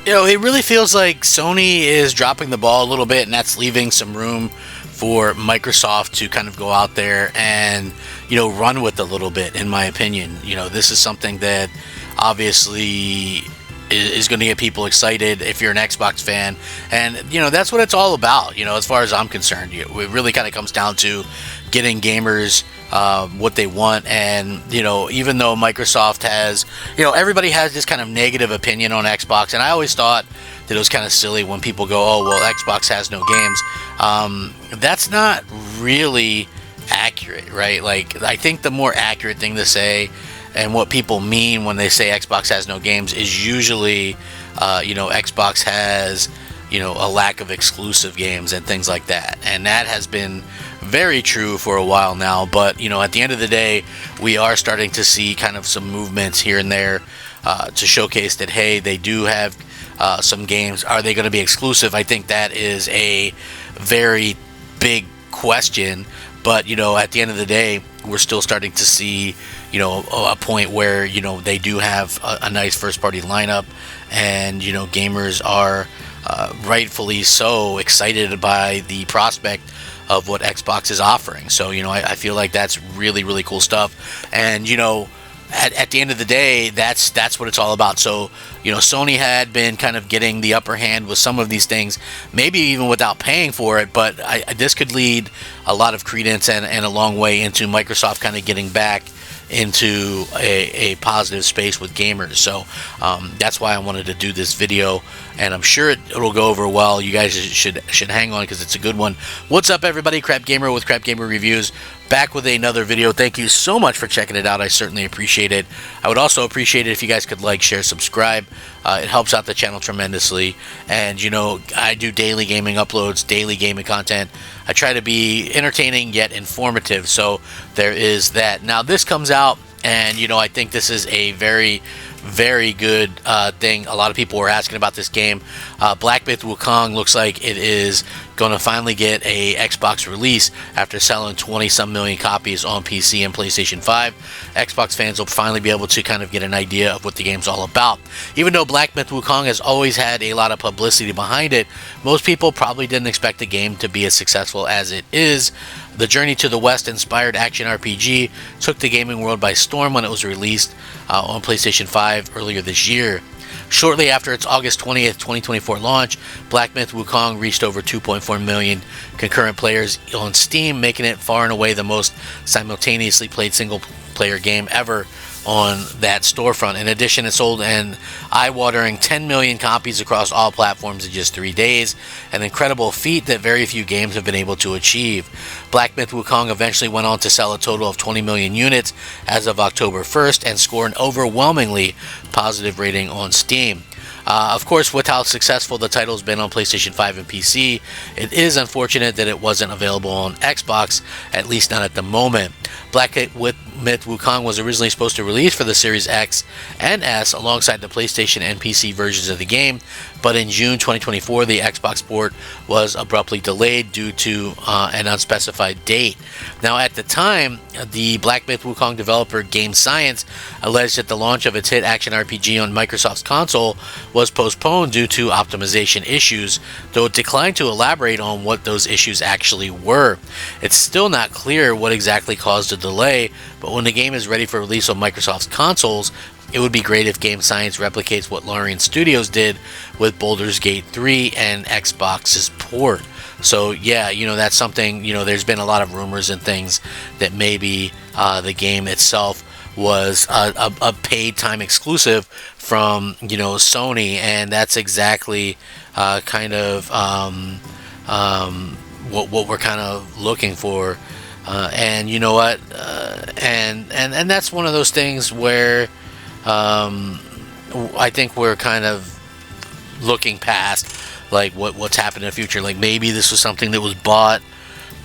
It really feels like Sony is dropping the ball a little bit, and that's leaving some room for Microsoft to kind of go out there and, run with a little bit, in my opinion. This is something that obviously is going to get people excited if you're an Xbox fan. And, that's what it's all about, as far as I'm concerned. It really kind of comes down to getting gamers what they want. And, even though Microsoft has, everybody has this kind of negative opinion on Xbox. And I always thought that it was kind of silly when people go, oh, well, Xbox has no games. That's not really accurate, right? Like, I think the more accurate thing to say and what people mean when they say Xbox has no games is usually, Xbox has, a lack of exclusive games and things like that. And that has been very true for a while now. But, at the end of the day, we are starting to see kind of some movements here and there to showcase that, hey, they do have some games. Are they going to be exclusive? I think that is a very big question. But, at the end of the day, we're still starting to see, a point where, they do have a nice first-party lineup. And, gamers are rightfully so excited by the prospect of what Xbox is offering. So, I feel like that's really, really cool stuff. And, at the end of the day, that's what it's all about. So, Sony had been kind of getting the upper hand with some of these things, maybe even without paying for it. But this could lead a lot of credence and a long way into Microsoft kind of getting back into a positive space with gamers. So that's why I wanted to do this video, and I'm sure it'll go over well. You guys should hang on because it's a good one. What's up, everybody? Crap Gamer with Crap Gamer Reviews, back with another video. Thank you so much for checking it out. I certainly appreciate it. I would also appreciate it if you guys could like, share, subscribe. It helps out the channel tremendously. And I do daily gaming uploads, daily gaming content. I try to be entertaining yet informative, so there is that. Now this comes out, and I think this is a very, very good thing. A lot of people were asking about this game. Black Myth Wukong looks like it is going to finally get a Xbox release after selling 20-some million copies on PC and PlayStation 5. Xbox fans will finally be able to kind of get an idea of what the game's all about. Even though Black Myth Wukong has always had a lot of publicity behind it, most people probably didn't expect the game to be as successful as it is. The Journey to the West inspired action RPG took the gaming world by storm when it was released on PlayStation 5 earlier this year. Shortly after its August 20th, 2024 launch, Black Myth Wukong reached over 2.4 million concurrent players on Steam, making it far and away the most simultaneously played single-player game ever on that storefront. In addition, it sold an eye-watering 10 million copies across all platforms in just 3 days, an incredible feat that very few games have been able to achieve. Black Myth Wukong eventually went on to sell a total of 20 million units as of October 1st and score an overwhelmingly positive rating on Steam. Of course, with how successful the title's been on PlayStation 5 and PC, it is unfortunate that it wasn't available on Xbox, at least not at the moment. Black Myth Wukong was originally supposed to release for the Series X and S alongside the PlayStation and PC versions of the game, but in June 2024, the Xbox port was abruptly delayed due to an unspecified date. Now, at the time, the Black Myth Wukong developer Game Science alleged that the launch of its hit action RPG on Microsoft's console was postponed due to optimization issues, though it declined to elaborate on what those issues actually were. It's still not clear what exactly caused the delay, but when the game is ready for release on Microsoft's consoles, it would be great if Game Science replicates what Larian Studios did with Baldur's Gate 3 and Xbox's port. So yeah, that's something, there's been a lot of rumors and things that maybe the game itself was a paid time exclusive from Sony, and that's exactly kind of what we're kind of looking for. And you know what, and that's one of those things where I think we're kind of looking past like what's happened in the future. Like maybe this was something that was bought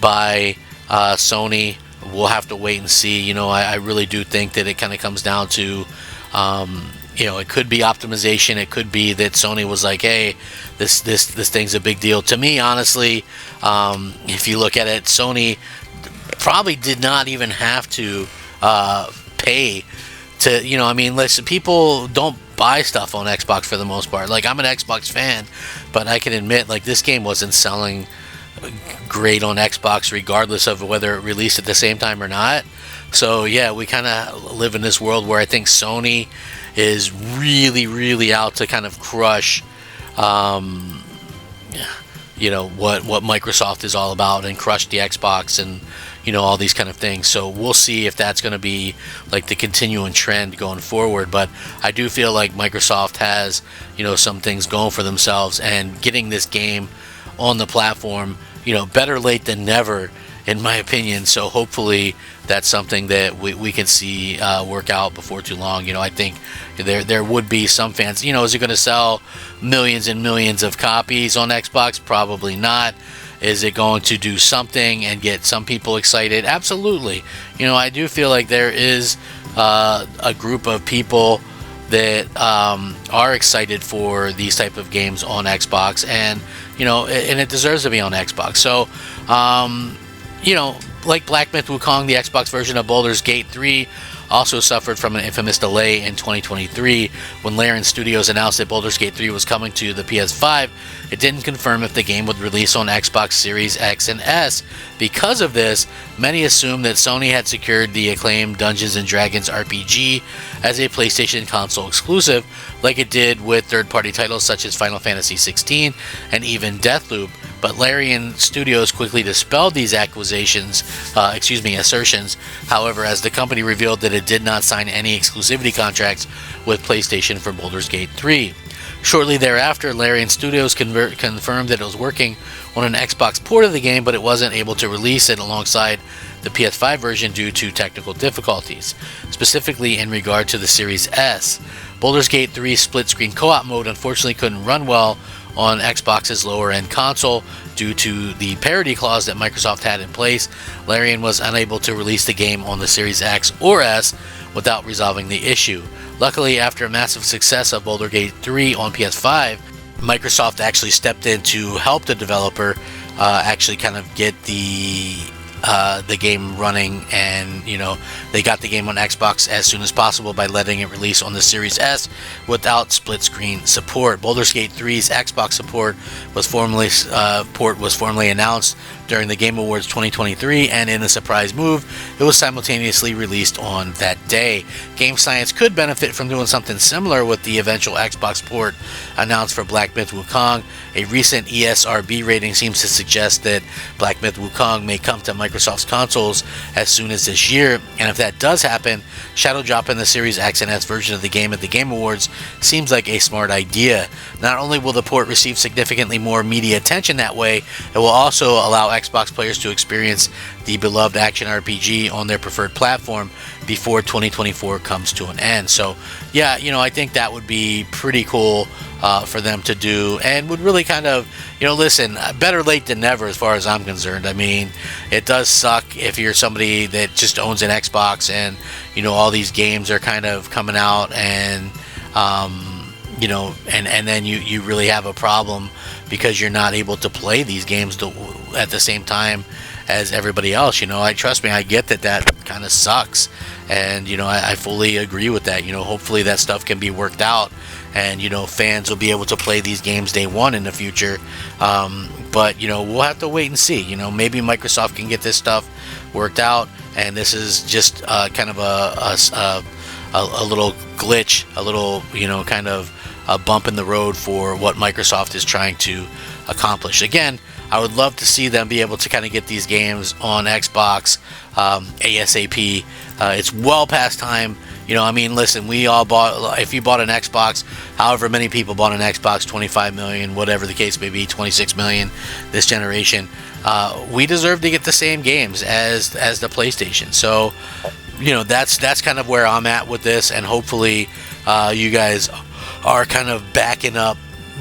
by Sony. We'll have to wait and see. I really do think that it kind of comes down to it could be optimization. It could be that Sony was like, hey, this thing's a big deal. To me, honestly, if you look at it, Sony probably did not even have to pay to, listen, people don't buy stuff on Xbox for the most part. Like, I'm an Xbox fan, but I can admit, like, this game wasn't selling great on Xbox regardless of whether it released at the same time or not. So yeah, we kind of live in this world where I think Sony is really out to kind of crush what Microsoft is all about, and crush the Xbox, and all these kind of things. So we'll see if that's going to be like the continuing trend going forward. But I do feel like Microsoft has some things going for themselves, and getting this game on the platform, better late than never, in my opinion. So hopefully that's something that we can see work out before too long. I think there would be some fans. Is it going to sell millions and millions of copies on Xbox? Probably not. Is it going to do something and get some people excited? Absolutely. I do feel like there is a group of people that are excited for these type of games on Xbox, and and it deserves to be on Xbox. So like Black Myth Wukong, the Xbox version of Baldur's Gate 3 also suffered from an infamous delay in 2023 when Larian Studios announced that Baldur's Gate 3 was coming to the PS5. It didn't confirm if the game would release on Xbox Series X and S. Because of this, many assumed that Sony had secured the acclaimed Dungeons & Dragons RPG as a PlayStation console exclusive, like it did with third-party titles such as Final Fantasy XVI and even Deathloop. But Larian Studios quickly dispelled these assertions. However, as the company revealed that it did not sign any exclusivity contracts with PlayStation for Baldur's Gate 3. Shortly thereafter, Larian Studios confirmed that it was working on an Xbox port of the game, but it wasn't able to release it alongside the PS5 version due to technical difficulties, specifically in regard to the Series S. Baldur's Gate 3's split-screen co-op mode unfortunately couldn't run well on Xbox's lower-end console due to the parity clause that Microsoft had in place. Larian was unable to release the game on the Series X or S without resolving the issue. Luckily, after a massive success of Baldur's Gate 3 on PS5, Microsoft actually stepped in to help the developer actually kind of get the game running, and they got the game on Xbox as soon as possible by letting it release on the Series S without split screen support. Baldur's Gate 3's Xbox support was formally announced during the Game Awards 2023, and in a surprise move, it was simultaneously released on that day. Game Science could benefit from doing something similar with the eventual Xbox port announced for Black Myth Wukong. A recent ESRB rating seems to suggest that Black Myth Wukong may come to Microsoft's consoles as soon as this year, and if that does happen, shadow dropping the Series X and S version of the game at the Game Awards seems like a smart idea. Not only will the port receive significantly more media attention that way, it will also allow Xbox players to experience the beloved action RPG on their preferred platform before 2024 comes to an end. So yeah, I think that would be pretty cool for them to do, and would really kind of, listen, better late than never as far as I'm concerned. I mean, it does suck if you're somebody that just owns an Xbox and, all these games are kind of coming out, and, and then you really have a problem because you're not able to play these games at the same time as everybody else. Trust me, I get that kind of sucks, and I fully agree with that. Hopefully that stuff can be worked out, and fans will be able to play these games day one in the future. But we'll have to wait and see. Maybe Microsoft can get this stuff worked out, and this is just kind of a little glitch, a little kind of a bump in the road for what Microsoft is trying to accomplish. Again, I would love to see them be able to kind of get these games on Xbox ASAP. It's well past time. Listen, we all if you bought an Xbox, however many people bought an Xbox, 25 million, whatever the case may be, 26 million this generation, we deserve to get the same games as the PlayStation. So, that's kind of where I'm at with this, and hopefully you guys are kind of backing up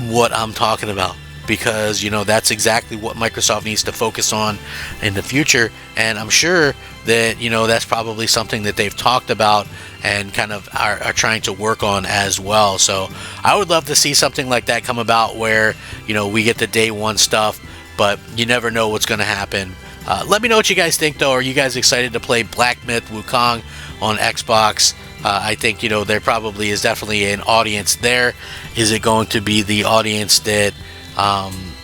what I'm talking about, because that's exactly what Microsoft needs to focus on in the future, and I'm sure that that's probably something that they've talked about and kind of are trying to work on as well. So I would love to see something like that come about, where we get the day one stuff, but you never know what's going to happen. Let me know what you guys think, though. Are you guys excited to play Black Myth Wukong on Xbox? I think, there probably is definitely an audience there. Is it going to be the audience that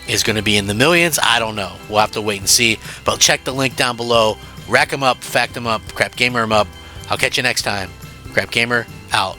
is going to be in the millions? I don't know. We'll have to wait and see. But check the link down below. Rack them up, fact them up, Crap Gamer them up. I'll catch you next time. Crap Gamer out.